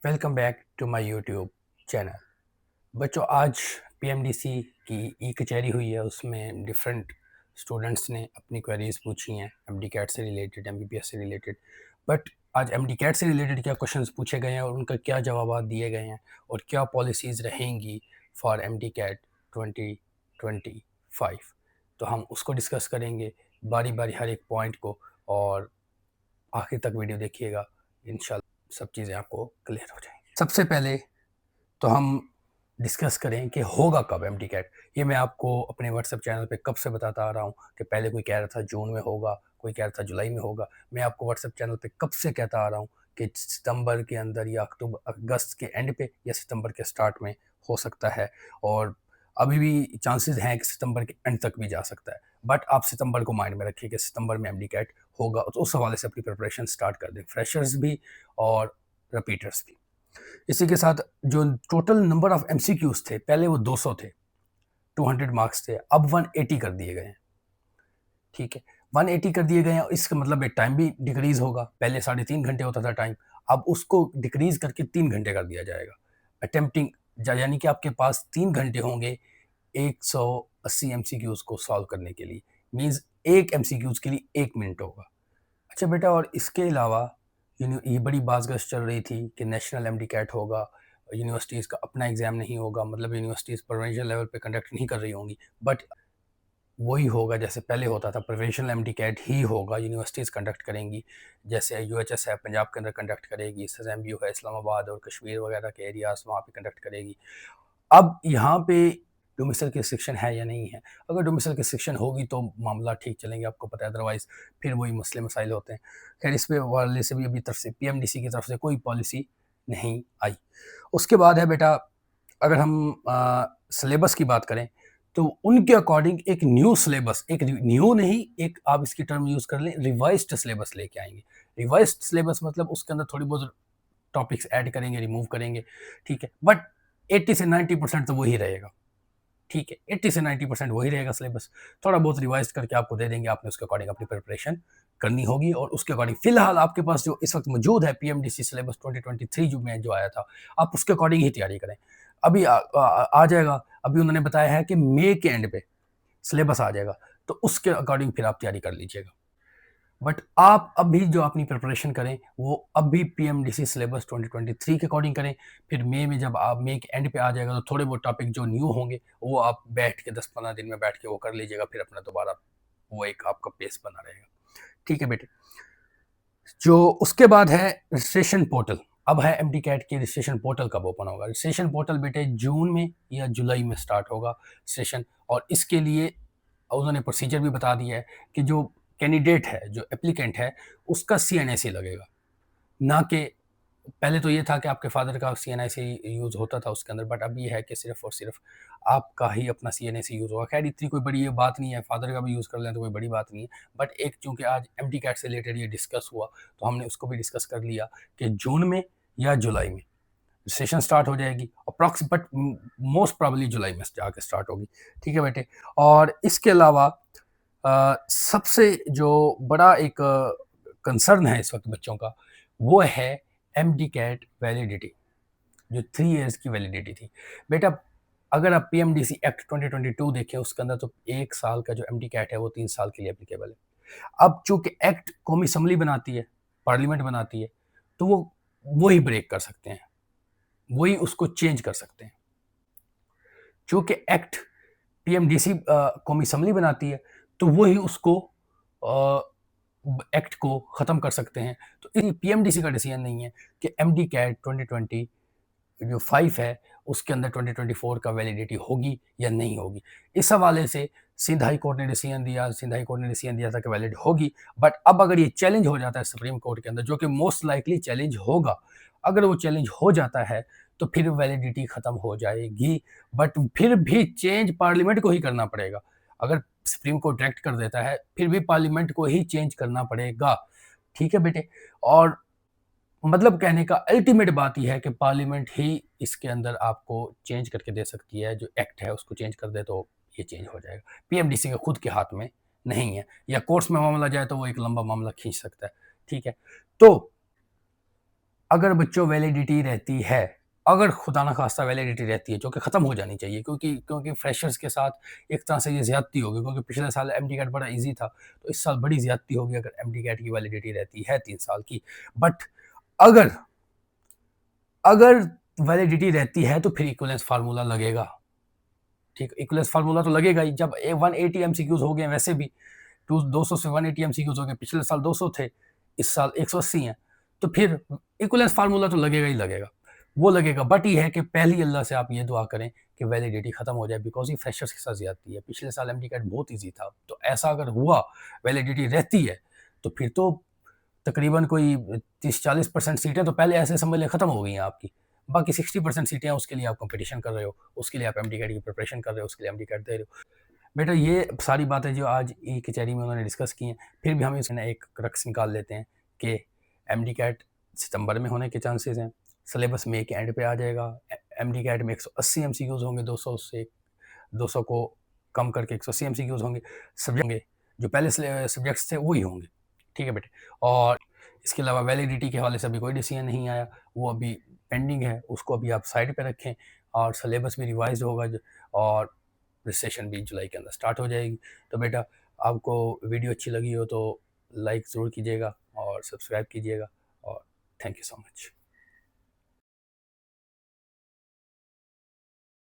Welcome back to my YouTube channel. बच्चों, आज PMDC की ई कचहरी हुई है। उसमें डिफरेंट स्टूडेंट्स ने अपनी क्वेरीज पूछी हैं एमडी कैट से रिलेटेड, एमबीबीएस से रिलेटेड। बट आज एमडी कैट से रिलेटेड क्या क्वेश्चंस पूछे गए हैं और उनका क्या जवाब दिए गए हैं और क्या पॉलिसीज़ रहेंगी फॉर एमडी कैट 2025, तो हम उसको डिस्कस करेंगे बारी बारी हर एक पॉइंट को, और आखिर तक वीडियो देखिएगा। इंशाल्लाह सब चीज़ें आपको क्लियर हो जाएंगी। सबसे पहले तो हम डिस्कस करें कि होगा कब एमडी कैट। ये मैं आपको अपने व्हाट्सएप चैनल पे कब से बताता आ रहा हूँ कि पहले कोई कह रहा था जून में होगा, कोई कह रहा था जुलाई में होगा। मैं आपको व्हाट्सएप चैनल पे कब से कहता आ रहा हूँ कि सितंबर के अंदर या अगस्त के एंड पे या सितंबर के स्टार्ट में हो सकता है, और अभी भी चांसेस हैं कि सितंबर के एंड तक भी जा सकता है। बट आप सितंबर को माइंड में रखिए कि सितंबर में एमडी कैट होगा, तो उस हवाले से अपनी प्रिपरेशन स्टार्ट कर दें, फ्रेशर्स भी और रिपीटर्स भी। इसी के साथ जो टोटल नंबर ऑफ एमसीक्यूज थे, पहले वो 200 थे, 200 मार्क्स थे, अब 180 कर दिए गए हैं। ठीक है, 180 कर दिए गए हैं। इसका मतलब एक टाइम भी डिक्रीज होगा। पहले 3.5 घंटे होता था टाइम, अब उसको डिक्रीज करके 3 घंटे कर दिया जाएगा अटेम्प्टिंग। यानी कि आपके पास 3 घंटे होंगे 180 एमसीक्यूज को सॉल्व करने के लिए। मीन्स एक एमसीक्यूज के लिए 1 मिनट होगा। अच्छा बेटा, और इसके अलावा ये बड़ी बाज़गश चल रही थी कि नेशनल एमडी कैट होगा, यूनिवर्सिटीज़ का अपना एग्ज़ाम नहीं होगा, मतलब यूनिवर्सिटीज़ प्रोविंशियल लेवल पे कंडक्ट नहीं कर रही होंगी। बट वही होगा जैसे पहले होता था, प्रोविंशियल एमडी कैट ही होगा, यूनिवर्सिटीज़ कंडक्ट करेंगी। जैसे यूएचएस है पंजाब के अंदर कंडक्ट करेगी, एसएमयू है इस्लामाबाद और कश्मीर वगैरह के एरियाज़ वहाँ पे कंडक्ट करेगी। अब यहाँ पे डोमिसाइल की रिस्ट्रिक्शन है या नहीं है? अगर डोमिसाइल की रिस्ट्रिक्शन होगी तो मामला ठीक चलेंगे, आपको पता है, अदरवाइज़ फिर वही मसले मसाइल होते हैं। खैर, इस पे वाले से भी अभी तरफ से पीएमडीसी की तरफ से कोई पॉलिसी नहीं आई। उसके बाद है बेटा, अगर हम सिलेबस की बात करें तो उनके अकॉर्डिंग एक न्यू सिलेबस, एक न्यू नहीं, एक आप इसकी टर्म यूज़ कर लें, रिवाइज्ड सिलेबस लेके आएंगे। रिवाइज्ड सिलेबस मतलब उसके अंदर थोड़ी बहुत टॉपिक्स ऐड करेंगे, रिमूव करेंगे, ठीक है, बट 80 से 90% तो वही रहेगा। ठीक है, 80 से 90% वही रहेगा सिलेबस। थोड़ा बहुत रिवाइज करके आपको दे देंगे, आपने उसके अकॉर्डिंग अपनी प्रिपरेशन करनी होगी। और उसके अकॉर्डिंग फिलहाल आपके पास जो इस वक्त मौजूद है पीएमडीसी सिलेबस 2023 जो आया था, आप उसके अकॉर्डिंग ही तैयारी करें। अभी आ जाएगा, अभी उन्होंने बताया है कि मई के एंड पे सिलेबस आ जाएगा, तो उसके अकॉर्डिंग फिर आप तैयारी कर लीजिएगा। बट आप अभी जो अपनी प्रिपरेशन करें वो अभी पीएमडीसी सिलेबस 2023 के अकॉर्डिंग करें। फिर मई में जब आप मई के एंड पे आ जाएगा तो थोड़े बहुत टॉपिक जो न्यू होंगे वो आप बैठ के 10-15 दिन में बैठ के वो कर लीजिएगा, फिर अपना दोबारा वो एक आपका पेस बना रहेगा। ठीक है बेटे, जो उसके बाद है रजिस्ट्रेशन पोर्टल। अब है एमडी कैट की रजिस्ट्रेशन पोर्टल कब ओपन होगा। रजिस्ट्रेशन पोर्टल बेटे जून में या जुलाई में स्टार्ट होगा रजिस्ट्रेशन, और इसके लिए उन्होंने प्रोसीजर भी बता दिया है कि जो कैंडिडेट है, जो एप्लीकेंट है, उसका सीएनआईसी लगेगा, ना कि पहले तो ये था कि आपके फादर का सीएनआईसी यूज़ होता था उसके अंदर, बट अब ये है कि सिर्फ और सिर्फ आपका ही अपना सीएनआईसी यूज़ होगा। खैर, इतनी कोई बड़ी ये बात नहीं है, फादर का भी यूज़ कर लें तो कोई बड़ी बात नहीं है। बट एक चूंकि आज एमडी कैट से रिलेटेड ये डिस्कस हुआ, तो हमने उसको भी डिस्कस कर लिया कि जून में या जुलाई में सेशन स्टार्ट हो जाएगी, अप्रॉक्स बट मोस्ट प्रॉब्ली जुलाई में जाके स्टार्ट होगी। ठीक है बेटे, और इसके अलावा सबसे जो बड़ा एक कंसर्न है इस वक्त बच्चों का, वो है एमडी कैट वैलिडिटी, जो 3 इयर्स की वैलिडिटी थी। बेटा, अगर आप पीएमडीसी एक्ट 2022 देखें, उसके अंदर तो 1 साल का जो एमडी कैट है वो 3 साल के लिए एप्लीकेबल है। अब चूंकि एक्ट कौमी असम्बली बनाती है, पार्लियामेंट बनाती है, तो वो ही ब्रेक कर सकते हैं, वही उसको चेंज कर सकते हैं। चूंकि एक्ट पीएमडीसी कौमी असम्बली बनाती है, तो वही उसको एक्ट को ख़त्म कर सकते हैं। तो पीएमडीसी का डिसीजन नहीं है कि एमडी कैट 2020 जो 5 है उसके अंदर 2024 का वैलिडिटी होगी या नहीं होगी। इस हवाले से सिंध हाई कोर्ट ने डिसीजन दिया था कि वैलिड होगी। बट अब अगर ये चैलेंज हो जाता है सुप्रीम कोर्ट के अंदर, जो कि मोस्ट लाइकली चैलेंज होगा, अगर वो चैलेंज हो जाता है तो फिर वैलिडिटी ख़त्म हो जाएगी। बट फिर भी चेंज पार्लियामेंट को ही करना पड़ेगा। अगर सुप्रीम कोर्ट डायरेक्ट कर देता है, फिर भी पार्लियामेंट को ही चेंज करना पड़ेगा। ठीक है बेटे, और मतलब कहने का अल्टीमेट बात यह है कि पार्लियामेंट ही इसके अंदर आपको चेंज करके दे सकती है। जो एक्ट है उसको चेंज कर दे तो ये चेंज हो जाएगा, पीएमडीसी के खुद के हाथ में नहीं है। या कोर्ट्स में मामला जाए तो वो एक लंबा मामला खींच सकता है। ठीक है, तो अगर बच्चों वैलिडिटी रहती है, अगर खुदा ना खास्ता वैलिडिटी रहती है, जो कि ख़त्म हो जानी चाहिए, क्योंकि फ्रेशर्स के साथ एक तरह से ये ज़्यादती होगी, क्योंकि पिछले साल एमडी कैट बड़ा ईज़ी था, तो इस साल बड़ी ज़्यादती होगी अगर एमडी कैट की वैलिडिटी रहती है 3 साल की। बट अगर अगर वैलिडिटी रहती है तो फिर इक्विवेलेंस फार्मूला लगेगा। ठीक, इक्विवेलेंस फार्मूला तो लगेगा ही। जब 180 एमसीक्यूज़ हो गए वैसे भी, 200 से 180 एमसीक्यूज़ हो गए, पिछले साल 200 थे, इस साल 180 हैं, तो फिर इक्विवेलेंस फार्मूला तो लगेगा ही लगेगा, वो लगेगा। बट ये है कि पहली अल्लाह से आप ये दुआ करें कि वैलिडिटी खत्म हो जाए, बिकॉज़ ये फ्रेशर्स के साथ ज़्यादती है। पिछले साल एमडी कैट बहुत ईज़ी था, तो ऐसा अगर हुआ, वैलिडिटी रहती है, तो फिर तो तकरीबन कोई 30-40% सीटें तो पहले ऐसे समझ लें ख़त्म हो गई हैं आपकी। बाकी 60% सीटें हैं, उसके लिए आप कॉम्पिटिशन कर रहे हो, उसके लिए आप एमडी कैट की प्रिपरेशन कर रहे हो, उसके लिए एमडी कैट दे रहे हो। बेटा ये सारी बातें जो आज ई कचहरी में उन्होंने डिस्कस की हैं, फिर भी हम इसमें एक क्रक्स निकाल लेते हैं कि एमडी कैट सितंबर में होने के चांसेस हैं, सिलेबस मई के एंड पे आ जाएगा। एमडी कैट में 180 एमसीक्यूज़ होंगे, 200 से 200 को कम करके 180 एमसीक्यूज़ होंगे। सब्जेक्ट होंगे जो पहले सब्जेक्ट्स थे वही होंगे, ठीक है बेटे। और इसके अलावा वैलिडिटी के हवाले से अभी कोई डिसीजन नहीं आया, वो अभी पेंडिंग है, उसको अभी आप साइड पे रखें। और सिलेबस भी रिवाइज होगा और सेशन भी जुलाई के अंदर स्टार्ट हो जाएगी। तो बेटा आपको वीडियो अच्छी लगी हो तो लाइक ज़रूर कीजिएगा और सब्सक्राइब कीजिएगा, और थैंक यू सो मच।